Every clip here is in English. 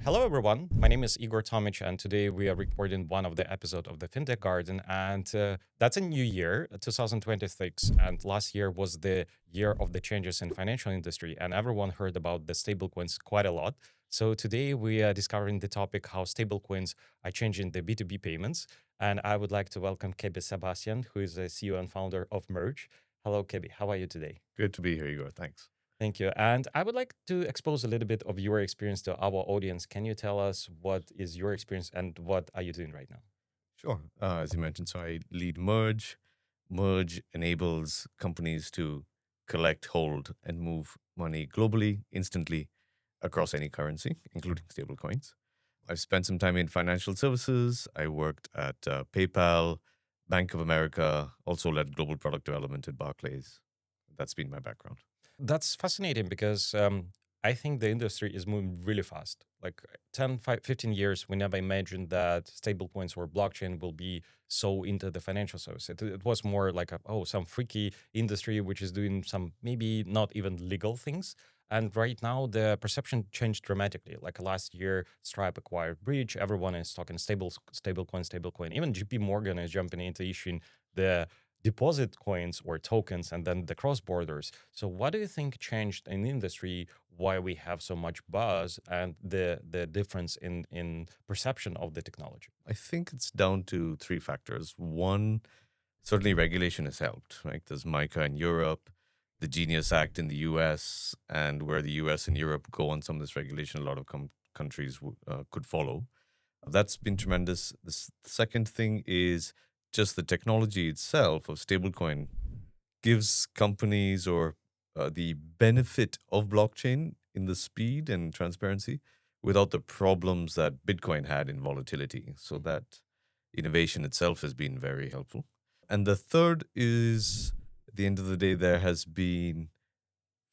Hello, everyone. My name is Igor Tomic, and today we are recording one of the episodes of the Fintech Garden. And that's a new year, 2026. And last year was the year of the changes in financial industry, and everyone heard about the stablecoins quite a lot. So today we are discovering the topic how stablecoins are changing the B2B payments. And I would like to welcome Kebbie Sebastian, who is the CEO and founder of Merge. Hello, Kebbie. How are you today? Good to be here, Igor. Thanks. Thank you. And I would like to expose a little bit of your experience to our audience. Can you tell us what is your experience and what are you doing right now? Sure. As you mentioned, so I lead Merge. Merge enables companies to collect, hold, and move money globally, instantly, across any currency, including stablecoins. I've spent some time in financial services. I worked at PayPal, Bank of America, also led global product development at Barclays. That's been my background. That's fascinating because I think the industry is moving really fast. Like 10, 15 years, we never imagined that stablecoins or blockchain will be so into the financial service. It was more like, some freaky industry which is doing some maybe not even legal things. And right now, the perception changed dramatically. Like last year, Stripe acquired Bridge. Everyone is talking stablecoin. Even JP Morgan is jumping into issuing the deposit coins or tokens and then the cross borders. So what do you think changed in the industry, why we have so much buzz and the difference in perception of the technology? I think it's down to three factors. One, certainly regulation has helped, right? There's MICA in Europe, the Genius Act in the US, and where the US and Europe go on some of this regulation, a lot of countries could follow. That's been tremendous. The second thing is just the technology itself of stablecoin gives companies or the benefit of blockchain in the speed and transparency without the problems that Bitcoin had in volatility. So that innovation itself has been very helpful. And the third is, at the end of the day, there has been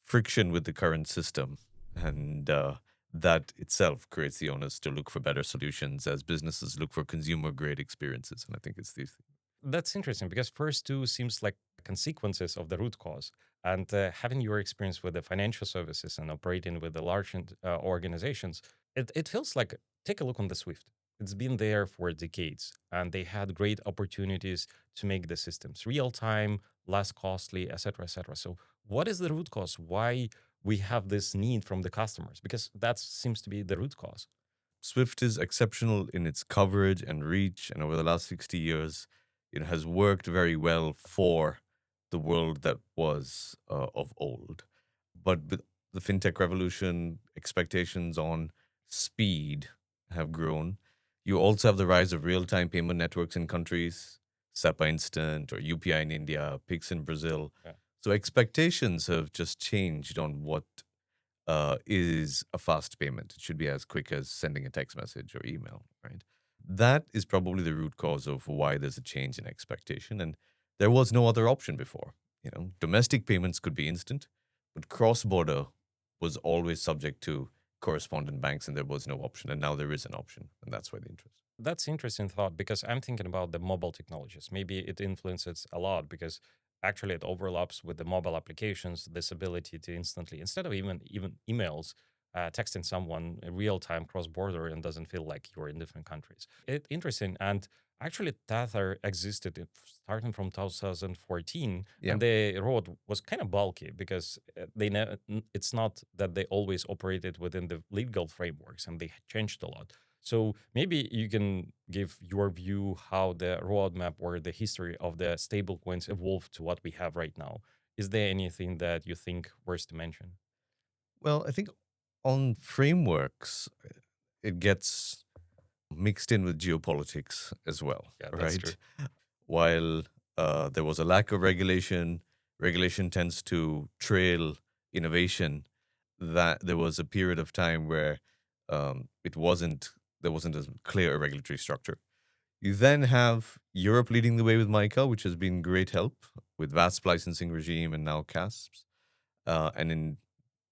friction with the current system. And that itself creates the onus to look for better solutions as businesses look for consumer grade experiences. And I think it's these. That's interesting because first two seems like consequences of the root cause. And having your experience with the financial services and operating with the large organizations, it feels like take a look on the Swift. It's been there for decades, and they had great opportunities to make the systems real time, less costly, etc., etc. So, what is the root cause? Why we have this need from the customers? Because that seems to be the root cause. Swift is exceptional in its coverage and reach, and over the last 60 years, it has worked very well for the world that was of old. But with the fintech revolution, expectations on speed have grown. You also have the rise of real-time payment networks in countries, SEPA Instant or UPI in India, Pix in Brazil. Yeah. So expectations have just changed on what is a fast payment. It should be as quick as sending a text message or email, right? That is probably the root cause of why there's a change in expectation. And there was no other option before. Domestic payments could be instant, but cross-border was always subject to correspondent banks and there was no option. And now there is an option. And that's why the interest. That's interesting thought because I'm thinking about the mobile technologies. Maybe it influences a lot because actually it overlaps with the mobile applications, this ability to instantly, instead of even emails, texting someone in real time cross border and doesn't feel like you're in different countries. Interesting. And actually, Tether existed starting from 2014, Yeah. and the road was kind of bulky because it's not that they always operated within the legal frameworks and they changed a lot. So maybe you can give your view how the roadmap or the history of the stablecoins evolved to what we have right now. Is there anything that you think worth to mention? Well, I think on frameworks, it gets mixed in with geopolitics as well, Yeah, that's right? true. While there was a lack of regulation, regulation tends to trail innovation. That there was a period of time where there wasn't as clear a regulatory structure. You then have Europe leading the way with MICA, which has been great help with VASP licensing regime and now CASPs, and in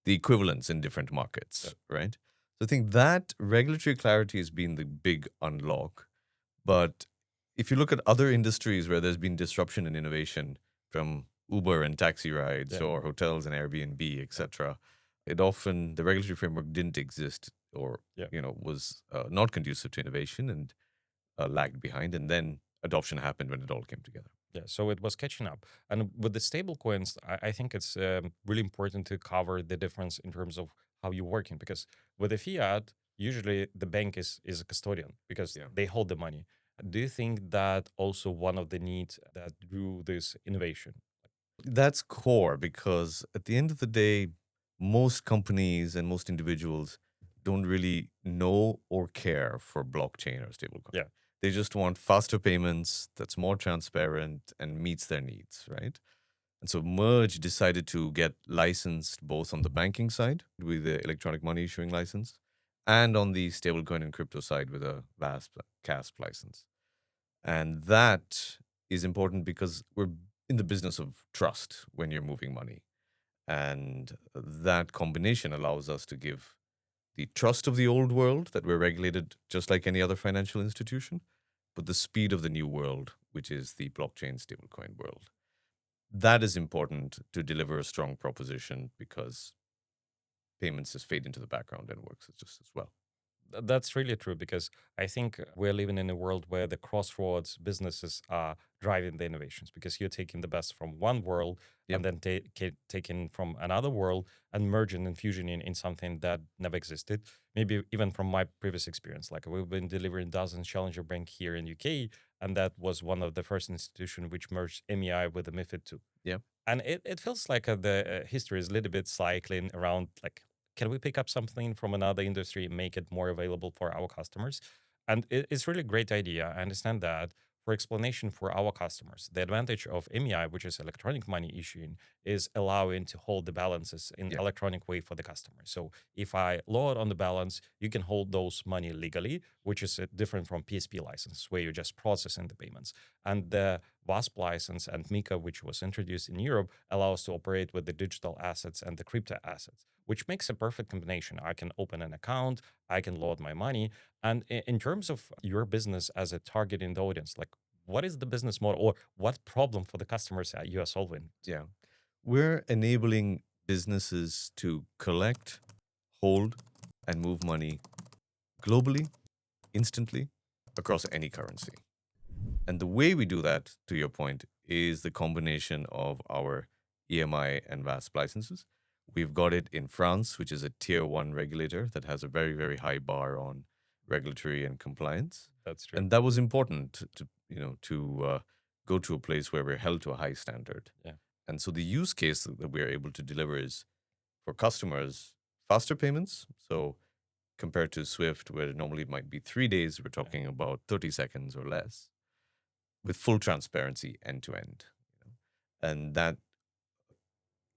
the equivalents in different markets, right? So I think that regulatory clarity has been the big unlock. But if you look at other industries where there's been disruption and innovation from Uber and taxi rides or hotels and Airbnb, etc., the regulatory framework didn't exist or Yeah. was not conducive to innovation and lagged behind, and then adoption happened when it all came together. Yeah, so it was catching up. And with the stable coins, I think it's really important to cover the difference in terms of how you're working. Because with the fiat, usually the bank is a custodian because Yeah. they hold the money. Do you think that also one of the needs that drew this innovation? That's core because at the end of the day, most companies and most individuals don't really know or care for blockchain or stablecoin. Yeah, They just want faster payments that's more transparent and meets their needs, right? And so Merge decided to get licensed both on the banking side with the electronic money issuing license and on the stablecoin and crypto side with a CASP license. And that is important because we're in the business of trust when you're moving money. And that combination allows us to give the trust of the old world that we're regulated just like any other financial institution, but the speed of the new world, which is the blockchain stablecoin world. That is important to deliver a strong proposition because payments just fade into the background and works just as well. That's really true because I think we're living in a world where the crossroads businesses are driving the innovations because you're taking the best from one world Yep. and then taking from another world and merging and fusioning in something that never existed. Maybe even from my previous experience, like we've been delivering dozens challenger bank here in UK, and that was one of the first institution which merged MEI with the MiFID II. Yep. And it feels like the history is a little bit cycling around like can we pick up something from another industry and make it more available for our customers? And it's really a great idea. I understand that. For explanation for our customers, the advantage of MEI, which is electronic money issuing, is allowing to hold the balances in Yep. electronic way for the customer. So if I load on the balance, you can hold those money legally, which is different from PSP license, where you're just processing the payments. And the WASP license and MiCA, which was introduced in Europe, allows to operate with the digital assets and the crypto assets, which makes a perfect combination. I can open an account, I can load my money. And in terms of your business as a targeting the audience, like what is the business model or what problem for the customers you are solving? Yeah. We're enabling businesses to collect, hold, and move money globally, instantly, across any currency. And the way we do that, to your point, is the combination of our EMI and VASP licenses. We've got it in France, which is a tier one regulator that has a very, very high bar on regulatory and compliance. That's true. And that was important to go to a place where we're held to a high standard. Yeah. And so the use case that we're able to deliver is for customers, faster payments. So compared to Swift, where normally it might be 3 days, we're talking about 30 seconds or less with full transparency end to end. And that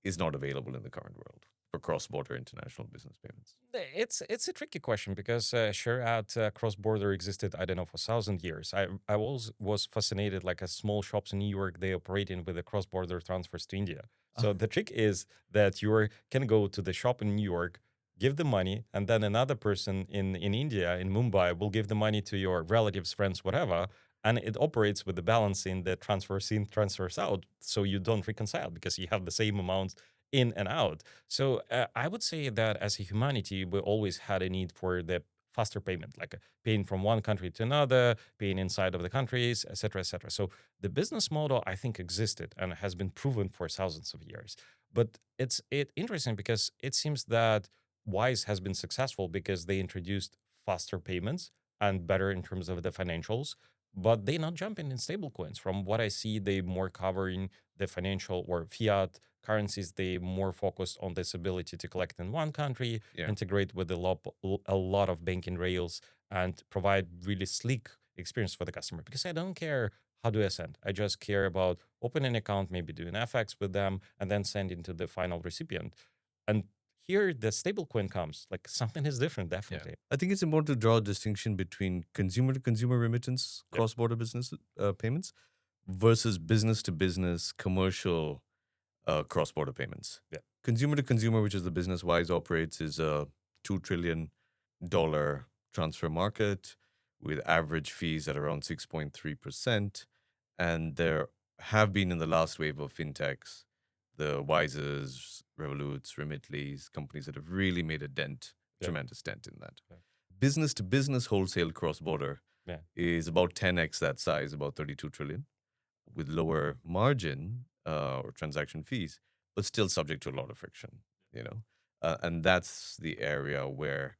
is not available in the current world for cross-border international business payments. It's a tricky question because sure, at cross border existed I don't know for 1,000 years. I was fascinated like a small shops in New York they operating with the cross border transfers to India. So the trick is that you can go to the shop in New York, give the money, and then another person in India in Mumbai will give the money to your relatives, friends, whatever, and it operates with the balancing that transfers in, transfers out, so you don't reconcile because you have the same amount in and out. So I would say that as a humanity, we always had a need for the faster payment, like paying from one country to another, paying inside of the countries, et cetera, et cetera. So the business model, I think, existed and has been proven for thousands of years. But it's interesting because it seems that Wise has been successful because they introduced faster payments and better in terms of the financials, but they not jumping in stablecoins. From what I see, they more covering the financial or fiat currencies. They more focused on this ability to collect in one country, Yeah. integrate with a lot of banking rails, and provide really sleek experience for the customer. Because I don't care how do I send. I just care about opening an account, maybe doing FX with them, and then sending to the final recipient. And here the stablecoin comes. Like something is different, Yeah. definitely. I think it's important to draw a distinction between consumer to consumer remittance, Yep. cross-border business payments versus business to business commercial cross-border payments. Yeah. Consumer to consumer, which is the business Wise operates, is a $2 trillion transfer market with average fees at around 6.3%. And there have been in the last wave of fintechs, the Wises, Revoluts, Remitly's, companies that have really made a dent Yeah. tremendous dent in that. Yeah. Business to business wholesale cross border Yeah. is about 10x that size, about 32 trillion, with lower margin or transaction fees, but still subject to a lot of friction, you know. And that's the area where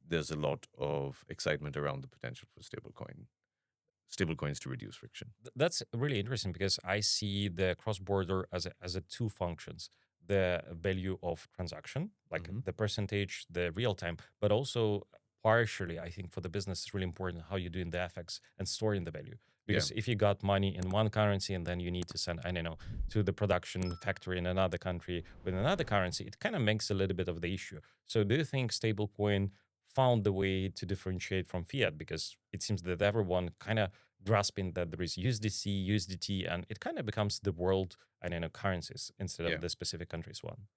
there's a lot of excitement around the potential for stablecoins to reduce friction. That's really interesting because I see the cross border as a two functions: the value of transaction, like Hmm. the percentage, the real time, but also partially, I think for the business, it's really important how you're doing the FX and storing the value. Yeah, Because if you got money in one currency and then you need to send, I don't know, to the production factory in another country with another currency, it kind of makes a little bit of the issue. So do you think stablecoin found the way to differentiate from fiat? Because it seems that everyone kind of grasping that there is USDC, USDT, and it kind of becomes the world, I don't know, currencies instead yeah. of the specific country's one.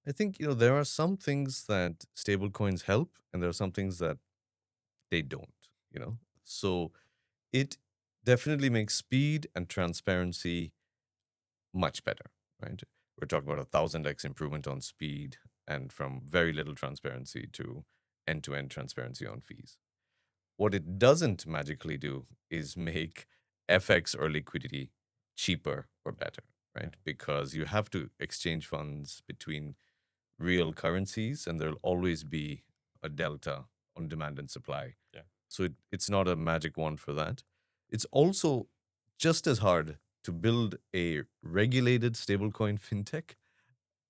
I think there are some things that stablecoins help, and there are some things that they don't. So it definitely makes speed and transparency much better, right? We're talking about 1,000x improvement on speed and from very little transparency to end-to-end transparency on fees. What it doesn't magically do is make FX or liquidity cheaper or better, Yeah, right? Because you have to exchange funds between real currencies, and there'll always be a delta on demand and supply. yeah, So it's not a magic wand for that. It's also just as hard to build a regulated stablecoin fintech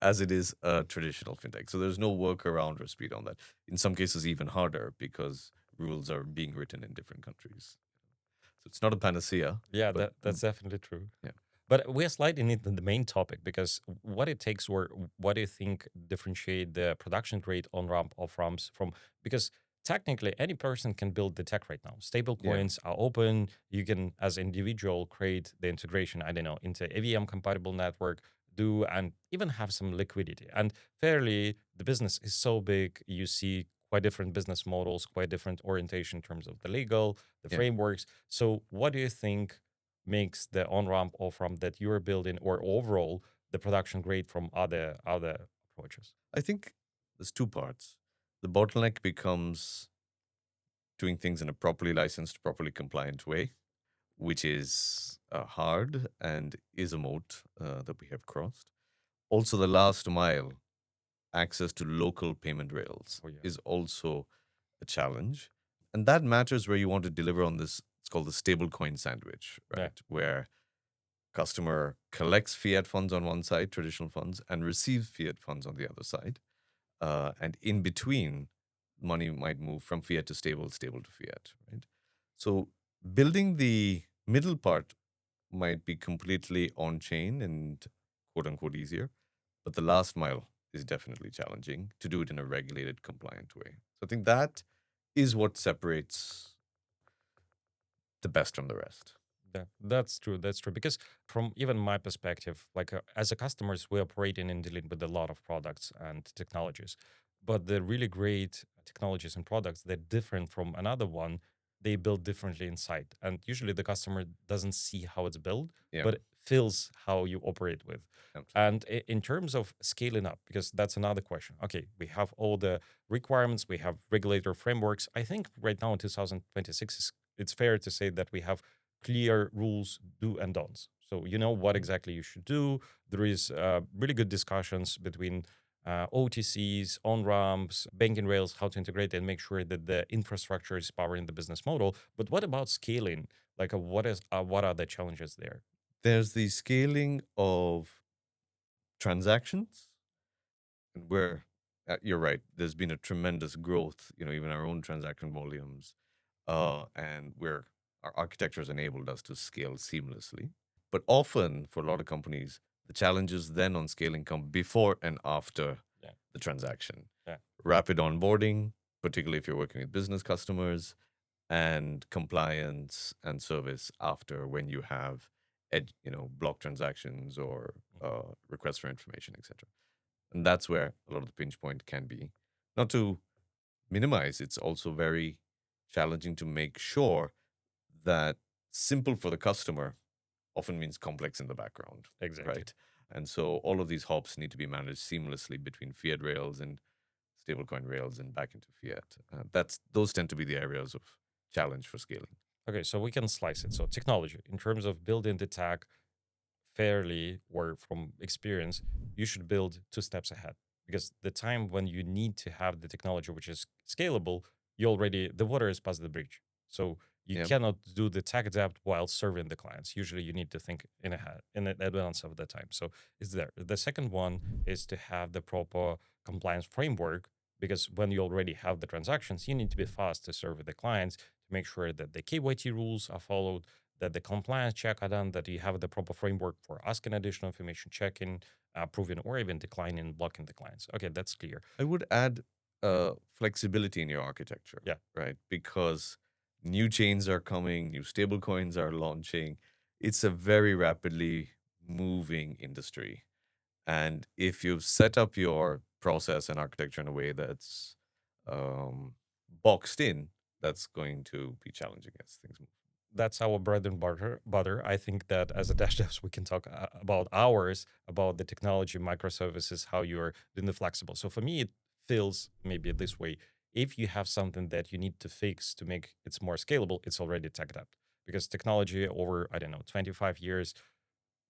as it is a traditional fintech. So there's no workaround or speed on that. In some cases, even harder because rules are being written in different countries. So it's not a panacea, yeah. but That's definitely true. yeah, But we're sliding into the main topic because what it takes, or what do you think differentiate the production grade on ramp off ramps from? Because technically, any person can build the tech right now. Stable yeah, coins are open. You can, as individual, create the integration. I don't know, into AVM compatible network, do and even have some liquidity. And fairly, the business is so big. You see quite different business models, quite different orientation in terms of the legal, the yeah. frameworks. So, what do you think makes the on ramp off ramp that you're building, or overall the production grade from other approaches? I think there's two parts. The bottleneck becomes doing things in a properly licensed, properly compliant way, which is hard and is a moat that we have crossed. Also, the last mile, access to local payment rails, Oh yeah, is also a challenge. And that matters where you want to deliver on this. It's called the stablecoin sandwich, yeah, right? Where customer collects fiat funds on one side, traditional funds, and receives fiat funds on the other side. And in between, money might move from fiat to stable, stable to fiat, right? So building the middle part might be completely on chain and quote unquote easier, but the last mile is definitely challenging to do it in a regulated, compliant way. So I think that is what separates the best from the rest. yeah. That's true. That's true. Because from even my perspective, like as a customers, we operating and dealing with a lot of products and technologies, but the really great technologies and products they're different from another one. They build differently inside, and usually the customer doesn't see how it's built, Yeah, but feels how you operate with. absolutely. And in terms of scaling up, because that's another question. Okay, we have all the requirements, we have regulator frameworks. I think right now in 2026, it's fair to say that we have clear rules, do and don'ts. So you know what Mhm. exactly you should do. There is really good discussions between OTCs, on ramps, banking rails, how to integrate and make sure that the infrastructure is powering the business model. But what about scaling? Like, what are the challenges there? There's the scaling of transactions, and where you're right, there's been a tremendous growth, even our own transaction volumes, and where our architecture has enabled us to scale seamlessly. But often, for a lot of companies, the challenges then on scaling come before and after Yeah, the transaction. yeah, Rapid onboarding, particularly if you're working with business customers, and compliance and service after when you have block transactions or mhm, requests for information, etc. And that's where a lot of the pinch point can be. Not to minimize, it's also very challenging to make sure that simple for the customer often means complex in the background, exactly. right? And so all of these hops need to be managed seamlessly between fiat rails and stablecoin rails and back into fiat. Those tend to be the areas of challenge for scaling. Okay, so we can slice it. So technology, in terms of building the tech fairly or from experience, you should build 2 steps ahead, because the time when you need to have the technology which is scalable, the water is past the bridge. So you Yeah, cannot do the tech debt while serving the clients. Usually you need to think in advance of the time. So it's there. The second one is to have the proper compliance framework, because when you already have the transactions, you need to be fast to serve the clients to make sure that the KYT rules are followed, that the compliance check are done, that you have the proper framework for asking additional information, checking, approving, or even declining, blocking the clients. Okay, that's clear. I would add flexibility in your architecture, Yeah, right? Because new chains are coming, new stablecoins are launching. It's a very rapidly moving industry. And if you've set up your process and architecture in a way that's um, boxed in, that's going to be challenging as things move. that's our bread and butter. I think that as a DashDevs, we can talk about hours about the technology, microservices, how you're doing the flexible. So for me, it feels maybe this way. If you have something that you need to fix to make it more scalable, it's already tech debt, because technology over, I don't know, 25 years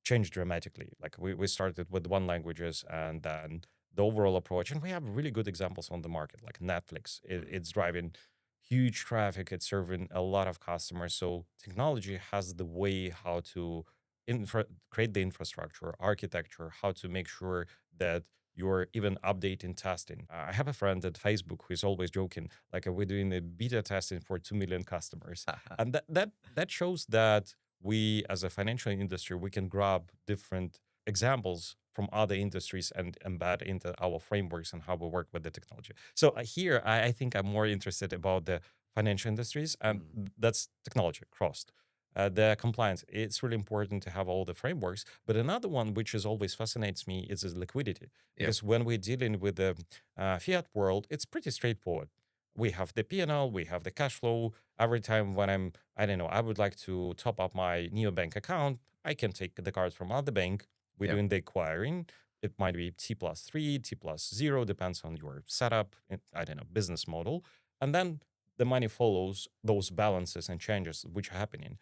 changed dramatically. Like we started with one languages, and then the overall approach, and we have really good examples on the market, like Netflix. It's driving huge traffic. It's serving a lot of customers. So technology has the way how to create the infrastructure, architecture, how to make sure that you're even updating testing. I have a friend at Facebook who is always joking, like we're doing the beta testing for 2 million customers, and that shows that we as a financial industry, we can grab different examples from other industries and embed into our frameworks and how we work with the technology. So here I think I'm more interested about the financial industries, and Mm. that's technology crossed. The compliance, it's really important to have all the frameworks. But another one which is always fascinates me is the liquidity, Yeah, because when we're dealing with the fiat world, it's pretty straightforward. We have the P&L, we have the cash flow. Every time when I don't know, I would like to top up my neobank account, I can take the cards from other bank. We're yeah, doing the acquiring. It might be T+3, T+0, depends on your setup, I don't know, business model. And then the money follows those balances and changes which are happening.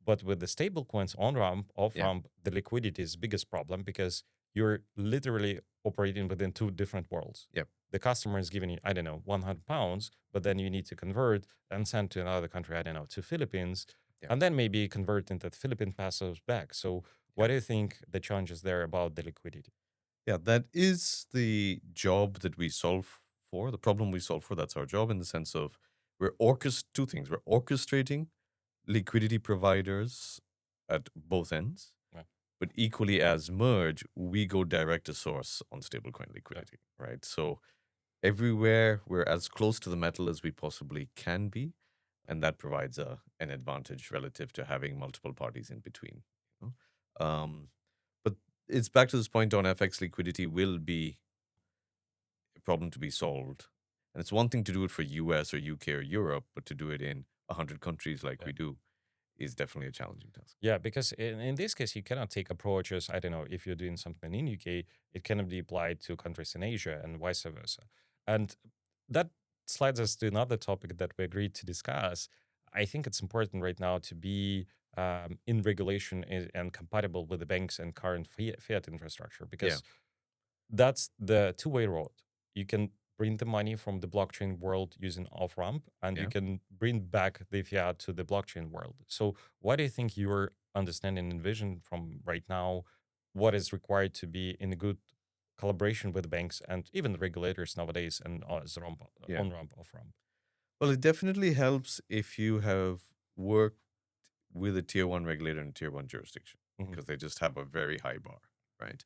But with the stable coins on ramp, off yeah, ramp, the liquidity is biggest problem, because you're literally operating within 2 different worlds. yeah, The customer is giving you, I don't know, £100, but then you need to convert and send to another country, I don't know, to Philippines, yeah, and then maybe convert into the Philippine pesos back. So yeah. what do you think the challenges there about the liquidity? Yeah, that is the job that we solve for, the problem we solve for. That's our job in the sense of two things. We're orchestrating liquidity providers at both ends, Yeah, but equally as merge, we go direct to source on stablecoin yeah, liquidity, right? So everywhere we're as close to the metal as we possibly can be, and that provides an advantage relative to having multiple parties in between. You know? But it's back to this point on FX liquidity will be a problem to be solved. And it's one thing to do it for US or UK or Europe, but to do it in 100 countries like yeah. we do is definitely a challenging task. Yeah, because in this case, you cannot take approaches. I don't know, if you're doing something in UK, it cannot be applied to countries in Asia and vice versa. And that slides us to another topic that we agreed to discuss. I think it's important right now to be in regulation and compatible with the banks and current fiat infrastructure, Yeah, because that's the two-way road. You can bring the money from the blockchain world using off ramp, and you yeah. can bring back the fiat to the blockchain world. So, what do you think your understanding and vision from right now? What is required to be in a good collaboration with banks and even the regulators nowadays, and as ramp, Yeah. on ramp, off ramp? Well, it definitely helps if you have worked with a tier one regulator in a tier one jurisdiction Hmm. because they just have a very high bar, right?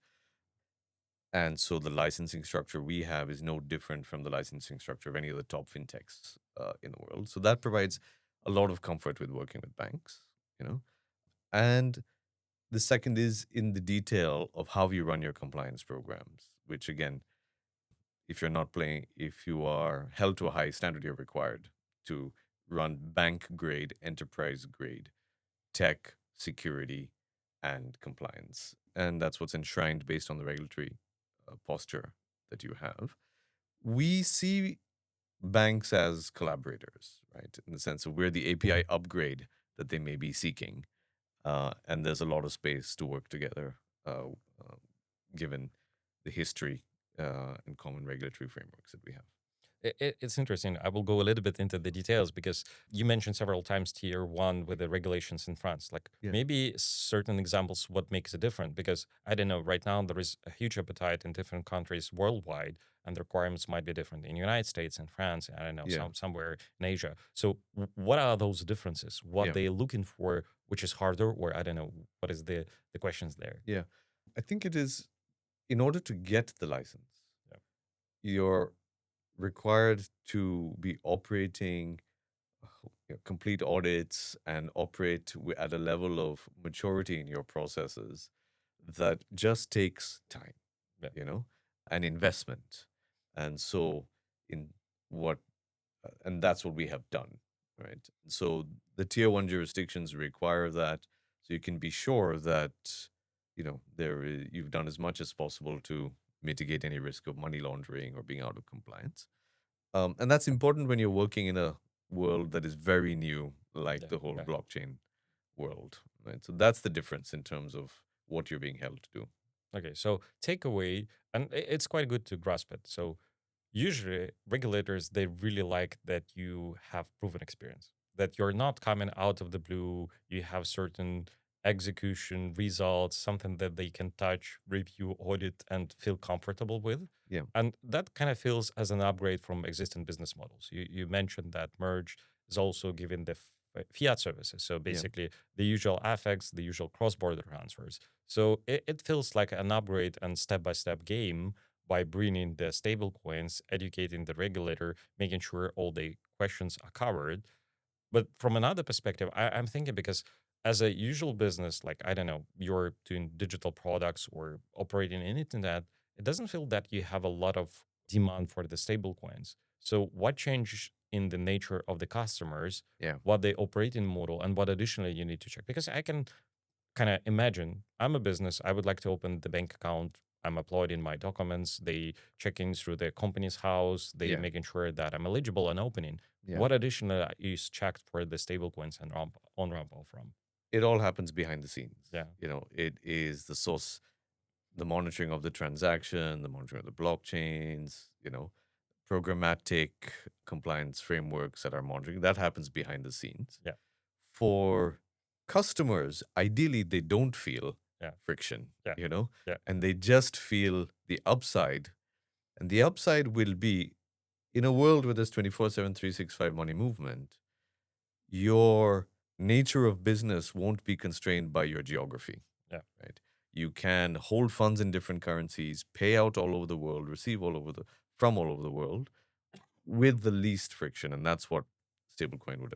And so the licensing structure we have is no different from the licensing structure of any of the top fintechs in the world. So that provides a lot of comfort with working with banks, you know. And the second is in the detail of how you run your compliance programs, which again, if you are held to a high standard, you're required to run bank grade, enterprise grade tech, security, and compliance. And that's what's enshrined based on the regulatory posture that you have. We see banks as collaborators, right? In the sense of we're the API upgrade that they may be seeking. And there's a lot of space to work together, uh, given the history and common regulatory frameworks that we have. It's interesting. I will go a little bit into the details because you mentioned several times tier one with the regulations in France. Like Yeah. maybe certain examples, what makes it different? Because I don't know, right now there is a huge appetite in different countries worldwide, and the requirements might be different in the United States and France. I don't know, Yeah. somewhere in Asia. So what are those differences? What Yeah. they looking for, which is harder, or I don't know, what is the questions there? Yeah. I think it is in order to get the license, Yeah. you're required to be operating complete audits and operate at a level of maturity in your processes that just takes time, Yeah. and investment. And so, in what, and that's what we have done, right? So, the tier one jurisdictions require that, so you can be sure that, you've done as much as possible to mitigate any risk of money laundering or being out of compliance. And that's important when you're working in a world that is very new, like Yeah. the whole Right. blockchain world, right? So that's the difference in terms of what you're being held to do. Okay, so takeaway, and it's quite good to grasp it. So usually regulators they really like that you have proven experience, that you're not coming out of the blue. You have certain execution results, something that they can touch, review, audit, and feel comfortable with. Yeah, And that kind of feels as an upgrade from existing business models. You mentioned that merge is also giving the fiat services. So yeah, basically, the usual FX, the usual cross-border transfers. So it feels like an upgrade and step-by-step game by bringing the stable coins, educating the regulator, making sure all the questions are covered. But from another perspective, I'm thinking because as a usual business, like I don't know, you're doing digital products or operating in internet, it doesn't feel that you have a lot of demand for the stable coins. So what changed in the nature of the customers, yeah, what they operating model, and what additionally you need to check? Because I can kind of imagine I'm a business, I would like to open the bank account. I'm uploading my documents, they checking through the company's house, they yeah, making sure that I'm eligible and opening. yeah. What additional is checked for the stablecoins and on ramp from? It all happens behind the scenes. Yeah. It is the source, the monitoring of the transaction, the monitoring of the blockchains, programmatic compliance frameworks that are monitoring. That happens behind the scenes. Yeah. For customers, ideally, they don't feel Yeah. friction, Yeah. Yeah. and they just feel the upside. And the upside will be in a world where there's 24/7, 365 money movement, your nature of business won't be constrained by your geography, Yeah. right? You can hold funds in different currencies, pay out all over the world, receive from all over the world with the least friction, and that's what stablecoin would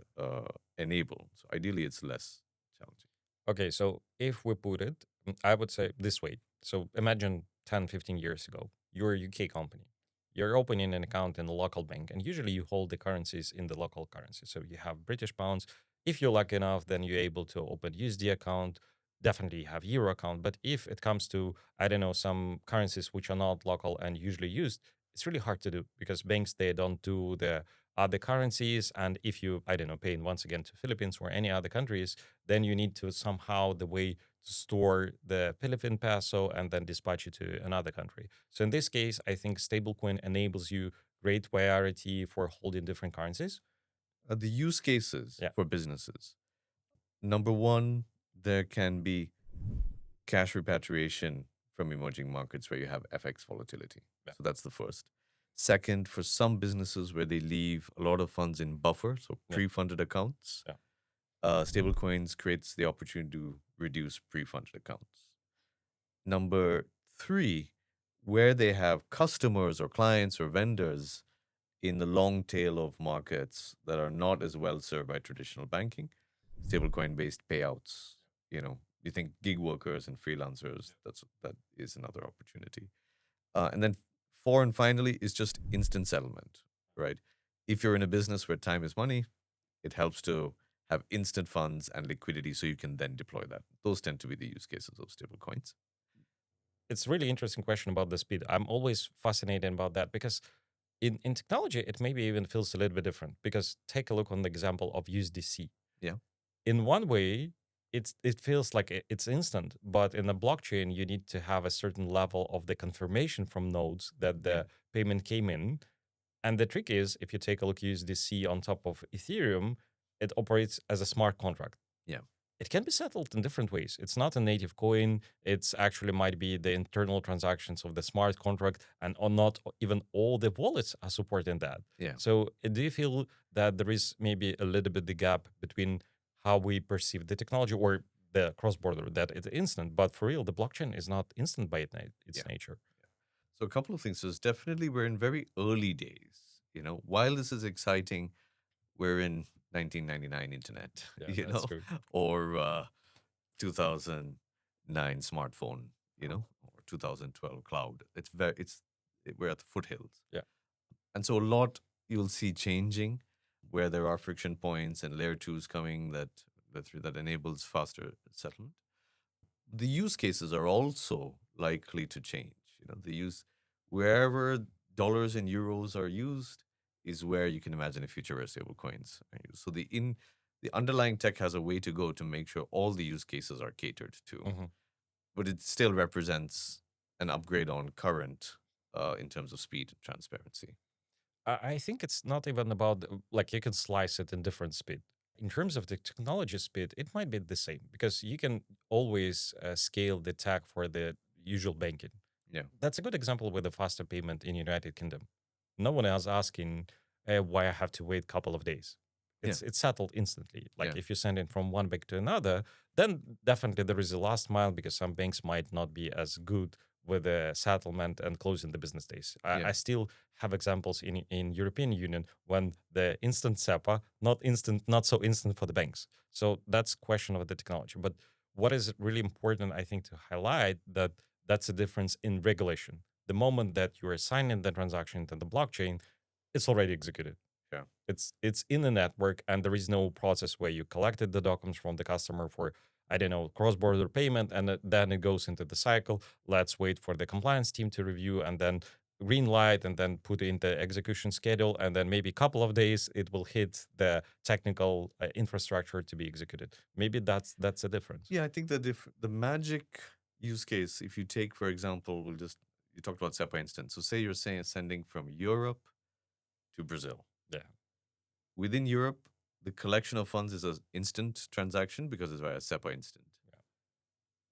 enable. So ideally, it's less challenging. Okay, so if we put it, I would say this way. So imagine 10, 15 years ago, you're a UK company. You're opening an account in a local bank, and usually you hold the currencies in the local currency. So you have British pounds. If you're lucky enough, then you're able to open USD account. Definitely you have Euro account. But if it comes to, I don't know, some currencies which are not local and usually used, it's really hard to do because banks, they don't do the other currencies. And if you, I don't know, paying once again to Philippines or any other countries, then you need to somehow the way to store the Philippine peso and then dispatch it to another country. So in this case, I think stablecoin enables you great variety for holding different currencies. The use cases Yeah, for businesses. Number one, there can be cash repatriation from emerging markets where you have FX volatility. yeah, So that's the first. Second, for some businesses where they leave a lot of funds in buffer, so yeah, pre-funded accounts, yeah, stablecoins creates the opportunity to reduce pre-funded accounts. Number three, where they have customers or clients or vendors in the long tail of markets that are not as well served by traditional banking, stablecoin based payouts. You think gig workers and freelancers, that is another opportunity. And then four and finally is just instant settlement, right? If you're in a business where time is money, it helps to have instant funds and liquidity so you can then deploy that. Those tend to be the use cases of stablecoins. it's really interesting question about the speed. I'm always fascinated about that because in technology, it maybe even feels a little bit different because take a look on the example of USDC. Yeah. In one way, it feels like it's instant, but in a blockchain, you need to have a certain level of the confirmation from nodes that the payment came in. And the trick is, if you take a look at USDC on top of Ethereum, it operates as a smart contract. Yeah. It can be settled in different ways. It's not a native coin. It's actually might be the internal transactions of the smart contract, and or not even all the wallets are supporting that. Yeah. So do you feel that there is maybe a little bit the gap between how we perceive the technology or the cross-border, that it's instant, but for real, the blockchain is not instant by its Yeah. nature? So a couple of things. So it's definitely we're in very early days. While this is exciting, we're in 1999 internet, Yeah, that's true. or 2009 smartphone, or 2012 cloud. We're at the foothills. Yeah. And so a lot you'll see changing where there are friction points and layer twos coming that enables faster settlement. The use cases are also likely to change. Wherever dollars and euros are used is where you can imagine a future where stable coins are used. So the underlying tech has a way to go to make sure all the use cases are catered to, Mhm. but it still represents an upgrade on current in terms of speed and transparency. I think it's not even about like you can slice it in different speed. In terms of the technology speed, it might be the same because you can always scale the tech for the usual banking. Yeah. That's a good example with the faster payment in United Kingdom. No one is asking why I have to wait a couple of days. It's settled instantly. Like Yeah. if you send it from one bank to another, then definitely there is a last mile because some banks might not be as good with the settlement and closing the business days. Yeah. I still have examples in European Union when the instant SEPA, not so instant for the banks. So that's question of the technology. But what is really important, I think, to highlight that's a difference in regulation. The moment that you are signing the transaction to the blockchain, it's already executed. Yeah. It's in the network, and there is no process where you collected the documents from the customer for, I don't know, cross-border payment, and then it goes into the cycle. Let's wait for the compliance team to review, and then green light, and then put in the execution schedule, and then maybe a couple of days it will hit the technical infrastructure to be executed. Maybe that's a difference. Yeah, I think the magic use case, if you take, for example, you talked about SEPA instance. So say you're sending from Europe to Brazil. Yeah. Within Europe, the collection of funds is an instant transaction because it's via SEPA instant. Yeah.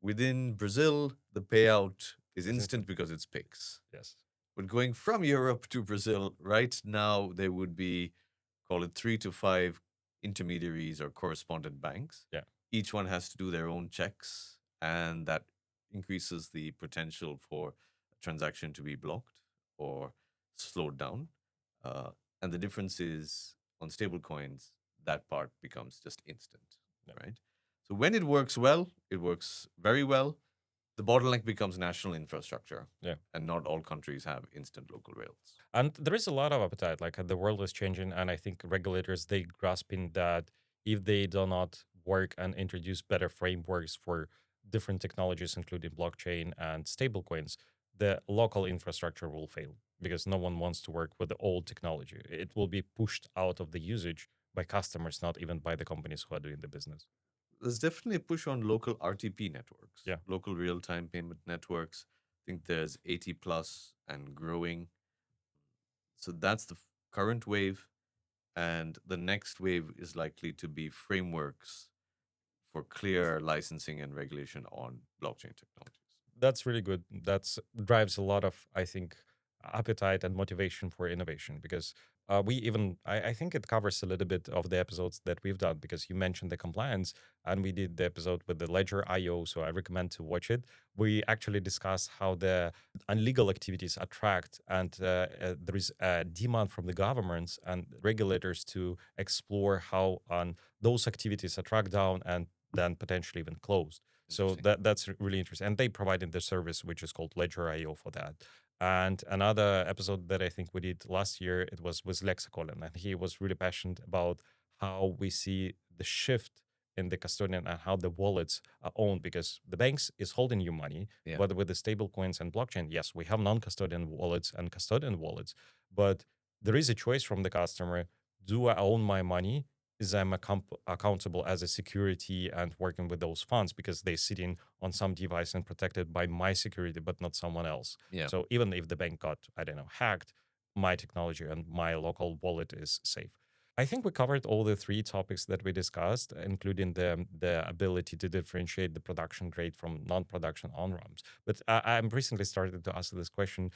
Within Brazil, the payout is It's instant instant. because it's PIX. Yes. But going from Europe to Brazil, right now there would be, call it 3 to 5 intermediaries or correspondent banks. Yeah. Each one has to do their own checks, and that increases the potential for a transaction to be blocked or slowed down. And the difference is on stablecoins, that part becomes just instant, Yeah. right? So when it works well, it works very well. The bottleneck becomes national infrastructure. Yeah. And not all countries have instant local rails. And there is a lot of appetite. Like the world is changing, and I think regulators they grasping that if they do not work and introduce better frameworks for different technologies, including blockchain and stablecoins, the local infrastructure will fail because no one wants to work with the old technology. It will be pushed out of the usage by customers, not even by the companies who are doing the business. There's definitely a push on local RTP networks, Yeah. local real time payment networks. I think there's 80 plus and growing. So that's the current wave. And the next wave is likely to be frameworks for clear licensing and regulation on blockchain technologies. That's really good. That's drives a lot of, I think, appetite and motivation for innovation because I think it covers a little bit of the episodes that we've done because you mentioned the compliance and we did the episode with the Ledger IO, so I recommend to watch it. We actually discussed how the illegal activities attract and there is a demand from the governments and regulators to explore how those activities are tracked down and then potentially even closed. So that's really interesting. And they provided the service, which is called Ledger IO for that. And another episode that I think we did last year, it was with Lexicon, and he was really passionate about how we see the shift in the custodian and how the wallets are owned because the banks is holding you money, but with the stable coins and blockchain, yes, we have non-custodian wallets and custodian wallets, but there is a choice from the customer. Do I own my money? Is I'm accountable as a security and working with those funds because they're sitting on some device and protected by my security, but not someone else. Yeah. So even if the bank got, I don't know, hacked, my technology and my local wallet is safe. I think we covered all the three topics that we discussed, including the ability to differentiate the production grade from non-production on-ramps. But I'm recently started to ask this question.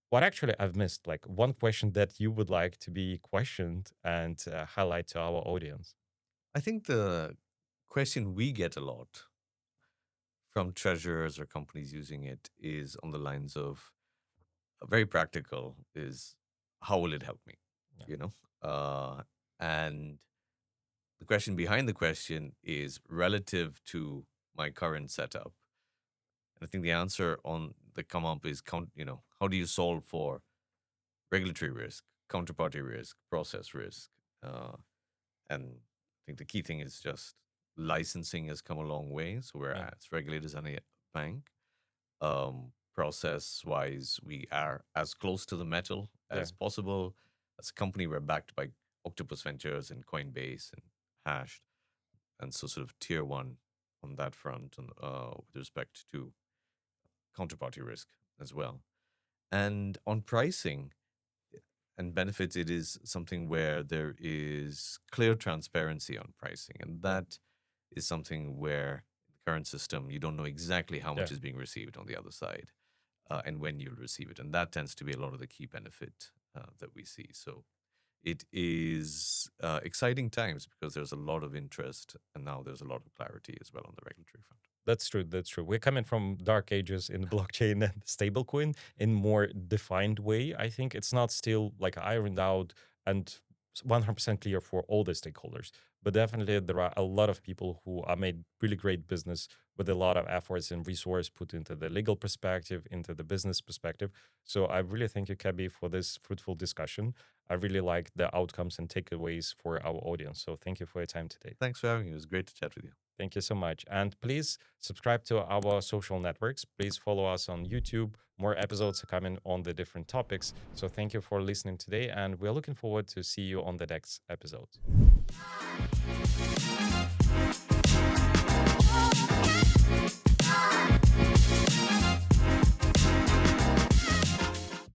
What actually I've missed? Like one question that you would like to be questioned and highlight to our audience. I think the question we get a lot from treasurers or companies using it is on the lines of very practical is how will it help me? Yeah. You know? And the question behind the question is relative to my current setup. And I think the answer on the come up is how do you solve for regulatory risk, counterparty risk, process risk? And I think the key thing is just licensing has come a long way. So we're Yeah. as regulators and a bank. Process wise, we are as close to the metal as possible. As a company, we're backed by Octopus Ventures and Coinbase and Hashed. And so sort of tier one on that front with respect to counterparty risk as well. And on pricing and benefits, it is something where there is clear transparency on pricing. And that is something where in the current system, you don't know exactly how much is being received on the other side and when you'll receive it. And that tends to be a lot of the key benefit that we see. So it is exciting times because there's a lot of interest and now there's a lot of clarity as well on the regulatory front. That's true. That's true. We're coming from dark ages in blockchain and stablecoin in more defined way. I think it's not still like ironed out and 100% clear for all the stakeholders, but definitely there are a lot of people who are made really great business with a lot of efforts and resource put into the legal perspective, into the business perspective. So I really thank you, Kebbie, for this fruitful discussion. I really like the outcomes and takeaways for our audience. So thank you for your time today. Thanks for having me. It was great to chat with you. Thank you so much. And please subscribe to our social networks. Please follow us on YouTube. More episodes are coming on the different topics. So thank you for listening today. And we're looking forward to see you on the next episode.